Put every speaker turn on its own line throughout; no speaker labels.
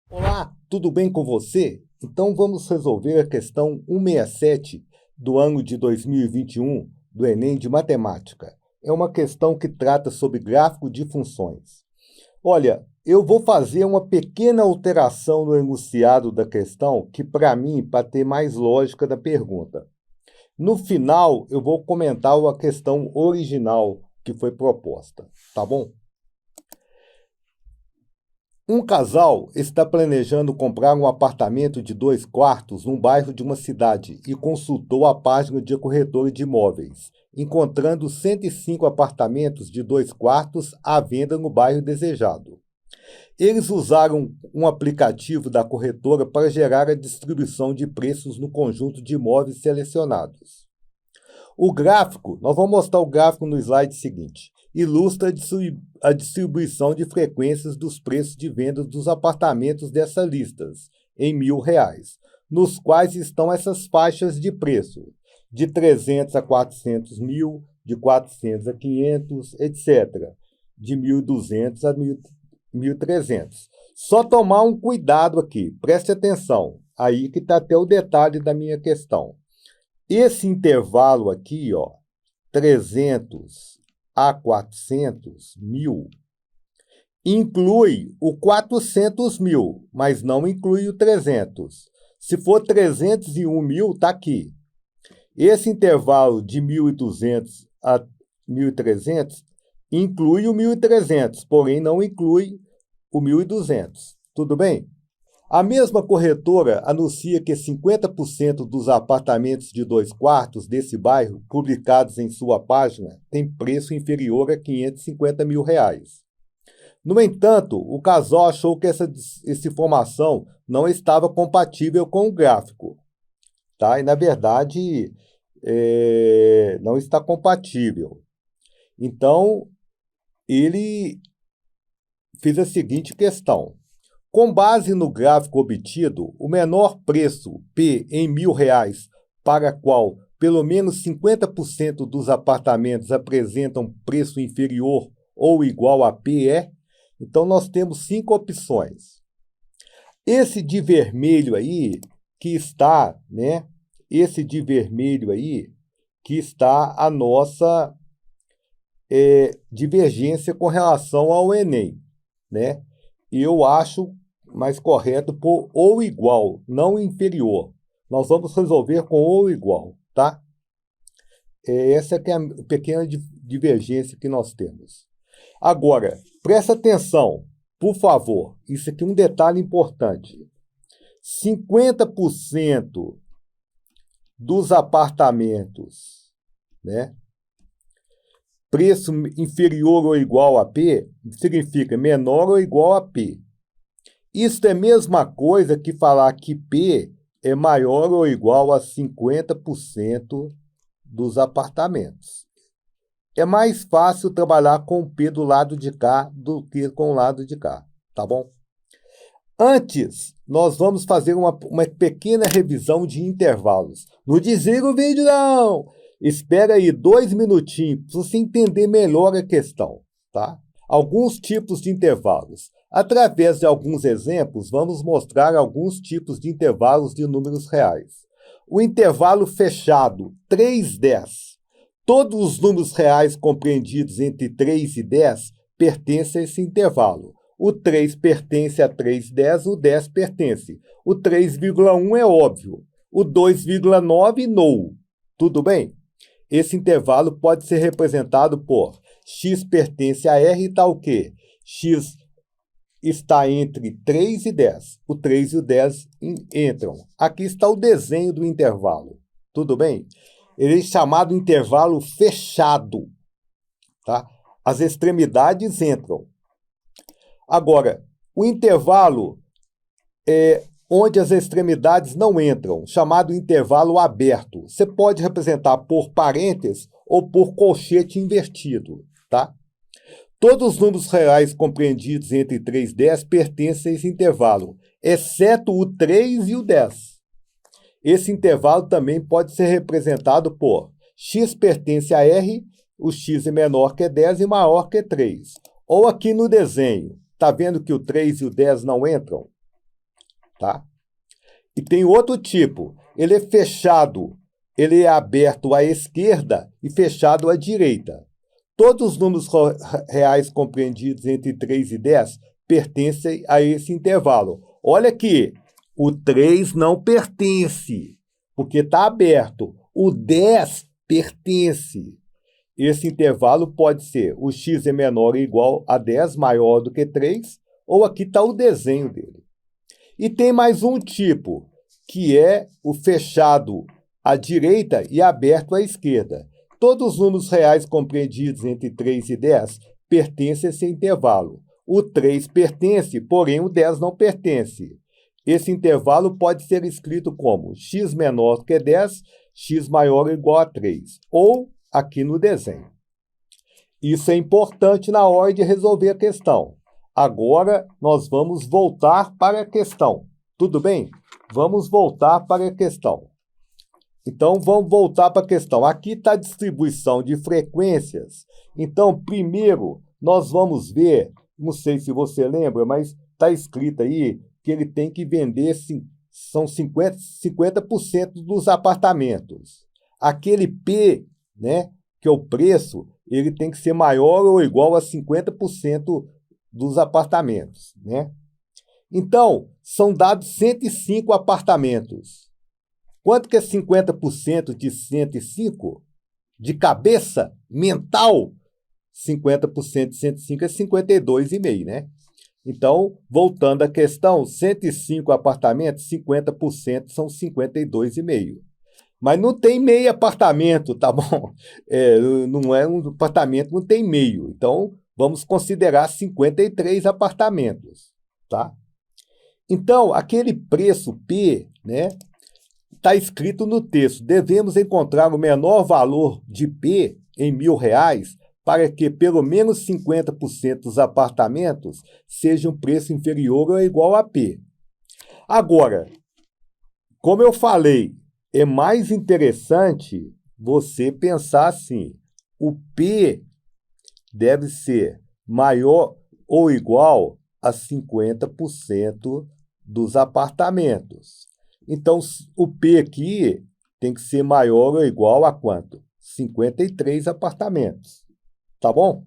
Olá, tudo bem com você? Então vamos resolver a questão 167 do ano de 2021 do Enem de Matemática. É uma questão que trata sobre gráfico de funções. Olha, eu vou fazer uma pequena alteração no enunciado da questão, que para mim, para ter mais lógica da pergunta. No final, eu vou comentar a questão original que foi proposta, tá bom? Um casal está planejando comprar um apartamento de 2 quartos num bairro de uma cidade e consultou a página de corretora de imóveis, encontrando 105 apartamentos de 2 quartos à venda no bairro desejado. Eles usaram um aplicativo da corretora para gerar a distribuição de preços no conjunto de imóveis selecionados. O gráfico, nós vamos mostrar o gráfico no slide seguinte, ilustra a distribuição de frequências dos preços de venda dos apartamentos dessas listas, em R$ 1.000, nos quais estão essas faixas de preço, de 300 a 400 mil, de 400 a 500, etc., de 1.200 a 1.300. Só tomar um cuidado aqui, preste atenção, aí que está até o detalhe da minha questão. Esse intervalo aqui, 300 a 400 mil, inclui o 400 mil, mas não inclui o 300. Se for 301 mil, está aqui. Esse intervalo de 1.200 a 1.300 inclui o 1.300, porém não inclui o 1.200. Tudo bem? A mesma corretora anuncia que 50% dos apartamentos de 2 quartos desse bairro, publicados em sua página, têm preço inferior a R$ 550 mil. No entanto, o casal achou que essa informação não estava compatível com o gráfico. Tá? E, na verdade, não está compatível. Então, ele fez a seguinte questão. Com base no gráfico obtido, o menor preço, P, em R$ 1.000, para qual pelo menos 50% dos apartamentos apresentam preço inferior ou igual a P é, então nós temos 5 opções. Esse de vermelho aí, que está, Esse de vermelho aí, que está a nossa divergência com relação ao Enem, Eu acho mais correto por ou igual, não inferior. Nós vamos resolver com ou igual, tá? Essa que é a pequena divergência que nós temos. Agora, presta atenção, por favor. Isso aqui é um detalhe importante. 50% dos apartamentos, preço inferior ou igual a P, significa menor ou igual a P. Isso é a mesma coisa que falar que P é maior ou igual a 50% dos apartamentos. É mais fácil trabalhar com o P do lado de cá do que com o lado de cá, tá bom? Antes, nós vamos fazer uma pequena revisão de intervalos. Não desliga o vídeo, não! Espera aí 2 minutinhos para você entender melhor a questão, tá? Alguns tipos de intervalos. Através de alguns exemplos, vamos mostrar alguns tipos de intervalos de números reais. O intervalo fechado, 3 e 10. Todos os números reais compreendidos entre 3 e 10 pertencem a esse intervalo. O 3 pertence a 3 e 10, o 10 pertence. O 3,1 é óbvio. O 2,9, não. Tudo bem? Esse intervalo pode ser representado por x pertence a R e tal o quê? X está entre 3 e 10. O 3 e o 10 entram. Aqui está o desenho do intervalo. Tudo bem? Ele é chamado intervalo fechado. Tá? As extremidades entram. Agora, o intervalo onde as extremidades não entram, chamado intervalo aberto. Você pode representar por parênteses ou por colchete invertido. Tá? Todos os números reais compreendidos entre 3 e 10 pertencem a esse intervalo, exceto o 3 e o 10. Esse intervalo também pode ser representado por x pertence a R, o x é menor que 10 e maior que 3. Ou aqui no desenho, tá vendo que o 3 e o 10 não entram? Tá? E tem outro tipo, ele é fechado, ele é aberto à esquerda e fechado à direita. Todos os números reais compreendidos entre 3 e 10 pertencem a esse intervalo. Olha aqui, o 3 não pertence, porque está aberto. O 10 pertence. Esse intervalo pode ser o x é menor ou igual a 10, maior do que 3, ou aqui está o desenho dele. E tem mais um tipo, que é o fechado à direita e aberto à esquerda. Todos os números reais compreendidos entre 3 e 10 pertencem a esse intervalo. O 3 pertence, porém o 10 não pertence. Esse intervalo pode ser escrito como x menor que 10, x maior ou igual a 3, ou aqui no desenho. Isso é importante na hora de resolver a questão. Agora, nós vamos voltar para a questão. Tudo bem? Vamos voltar para a questão. Então, vamos voltar para a questão. Aqui está a distribuição de frequências. Então, primeiro, nós vamos ver, não sei se você lembra, mas está escrito aí que ele tem que vender, são 50% dos apartamentos. Aquele P, né, que é o preço, ele tem que ser maior ou igual a 50% dos apartamentos, né? Então, são dados 105 apartamentos. Quanto que é 50% de 105? De cabeça, mental, 50% de 105 é 52,5, né? Então, voltando à questão, 105 apartamentos, 50% são 52,5. Mas não tem meio apartamento, tá bom? Não é um apartamento, não tem meio. Então, vamos considerar 53 apartamentos, tá? Então, aquele preço P, né, está escrito no texto. Devemos encontrar o menor valor de P em R$ 1.000 para que pelo menos 50% dos apartamentos sejam preço inferior ou igual a P. Agora, como eu falei, é mais interessante você pensar assim: o P deve ser maior ou igual a 50% dos apartamentos. Então, o P aqui tem que ser maior ou igual a quanto? 53 apartamentos. Tá bom?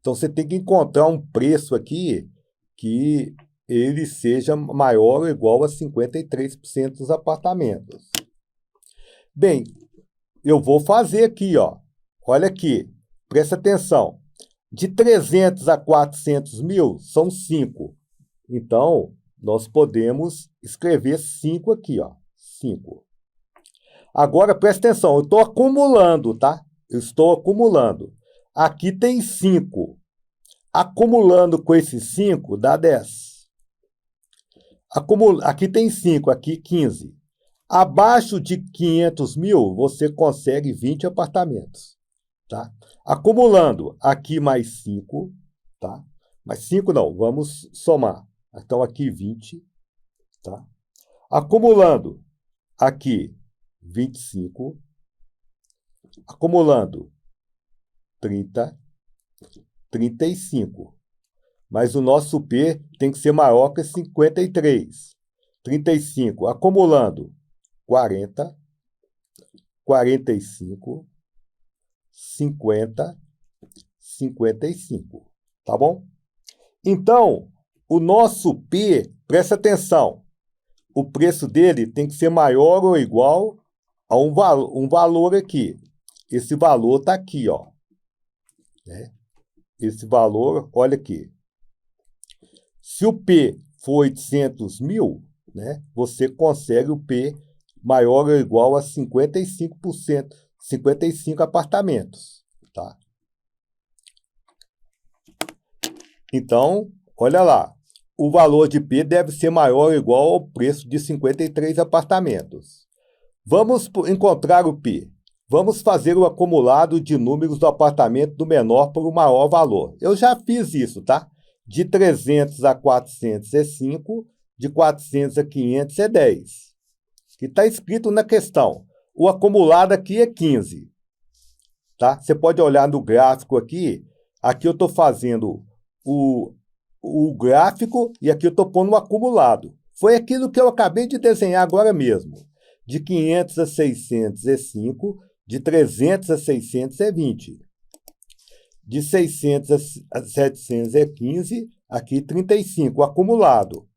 Então, você tem que encontrar um preço aqui que ele seja maior ou igual a 53% dos apartamentos. Bem, eu vou fazer aqui, ó. Olha aqui, presta atenção. De 300 a 400 mil são 5. Então, nós podemos escrever 5 aqui, ó. 5. Agora, presta atenção, eu estou acumulando, tá? Eu estou acumulando. Aqui tem 5. Acumulando com esses 5 dá 10. Aqui tem 5, aqui 15. Abaixo de 500 mil, você consegue 20 apartamentos. Tá? Acumulando aqui mais 5, tá? Mais 5 não, vamos somar. Então, aqui 20, tá? Acumulando aqui 25, acumulando 30, 35. Mas o nosso P tem que ser maior que 53. 35, acumulando 40, 45, 50, 55. Tá bom? Então, o nosso P, presta atenção, o preço dele tem que ser maior ou igual a um valor aqui. Esse valor está aqui, ó. Né? Esse valor, olha aqui. Se o P for 800 mil, né, você consegue o P maior ou igual a 55%, 55 apartamentos. Tá? Então, olha lá. O valor de P deve ser maior ou igual ao preço de 53 apartamentos. Vamos encontrar o P. Vamos fazer o acumulado de números do apartamento do menor para o maior valor. Eu já fiz isso, tá? De 300 a 400 é 5, de 400 a 500 é 10. Que está escrito na questão. O acumulado aqui é 15. Tá? Você pode olhar no gráfico aqui, aqui eu estou fazendo o gráfico e aqui eu estou pondo o acumulado. Foi aquilo que eu acabei de desenhar agora mesmo. De 500 a 600 é 5, de 300 a 600 é 20. De 600 a 700 é 15, aqui 35, o acumulado.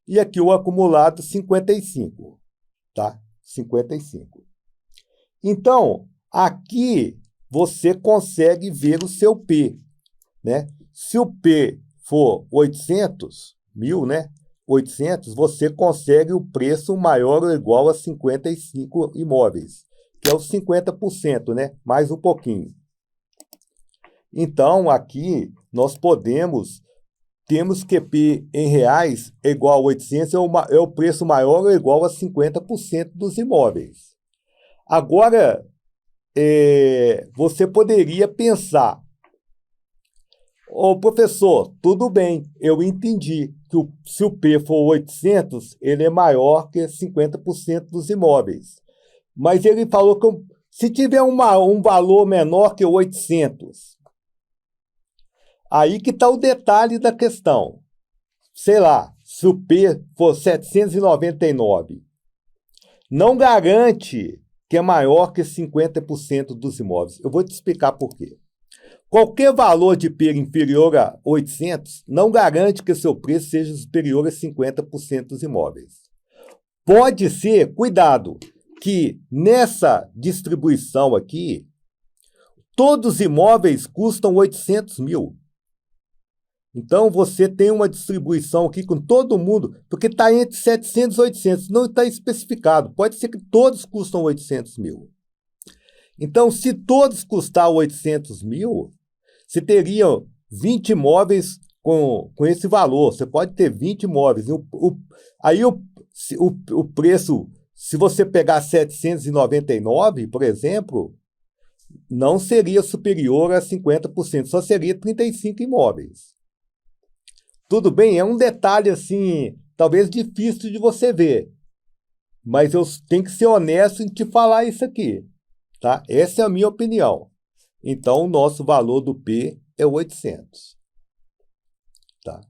E aqui o acumulado 55, tá? 55. Então, aqui você consegue ver o seu P, né? Se o P for 800 mil, né? 800, você consegue o preço maior ou igual a 55 imóveis, que é os 50%, né? Mais um pouquinho. Então, aqui nós temos que P em reais é igual a 800, é o preço maior ou igual a 50% dos imóveis. Agora, você poderia pensar, ô professor, tudo bem, eu entendi que se o P for 800, ele é maior que 50% dos imóveis. Mas ele falou que se tiver um valor menor que 800, aí que está o detalhe da questão. Sei lá, se o P for 799, não garante que é maior que 50% dos imóveis. Eu vou te explicar por quê. Qualquer valor de P inferior a 800 não garante que seu preço seja superior a 50% dos imóveis. Pode ser, cuidado, que nessa distribuição aqui, todos os imóveis custam 800 mil. Então, você tem uma distribuição aqui com todo mundo, porque está entre 700 e 800, não está especificado. Pode ser que todos custam 800 mil. Então, se todos custar 800 mil, você teria 20 imóveis com esse valor. Você pode ter 20 imóveis. Aí o preço, se você pegar 799, por exemplo, não seria superior a 50%, só seria 35 imóveis. Tudo bem, é um detalhe assim, talvez difícil de você ver, mas eu tenho que ser honesto em te falar isso aqui, tá? Essa é a minha opinião. Então, o nosso valor do P é 800, tá?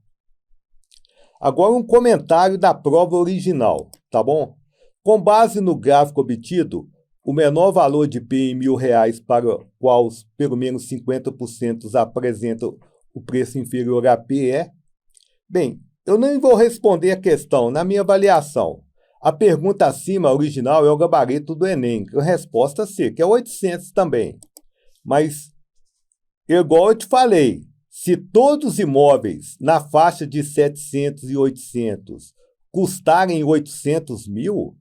Agora, um comentário da prova original, tá bom? Com base no gráfico obtido, o menor valor de P em R$ 1.000 para o qual pelo menos 50% apresentam o preço inferior a P é... Bem, eu nem vou responder a questão na minha avaliação. A pergunta acima, original, é o gabarito do Enem. A resposta C, que é 800 também. Mas, igual eu te falei, se todos os imóveis na faixa de 700 e 800 custarem 800 mil,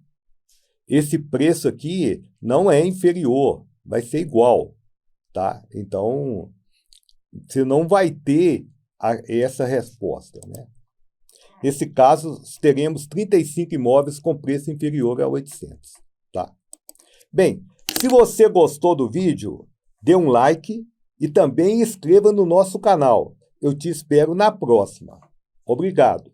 esse preço aqui não é inferior, vai ser igual, tá? Então, você não vai ter essa resposta, né? Nesse caso, teremos 35 imóveis com preço inferior a 800, tá? Bem, se você gostou do vídeo, dê um like e também inscreva no nosso canal. Eu te espero na próxima. Obrigado.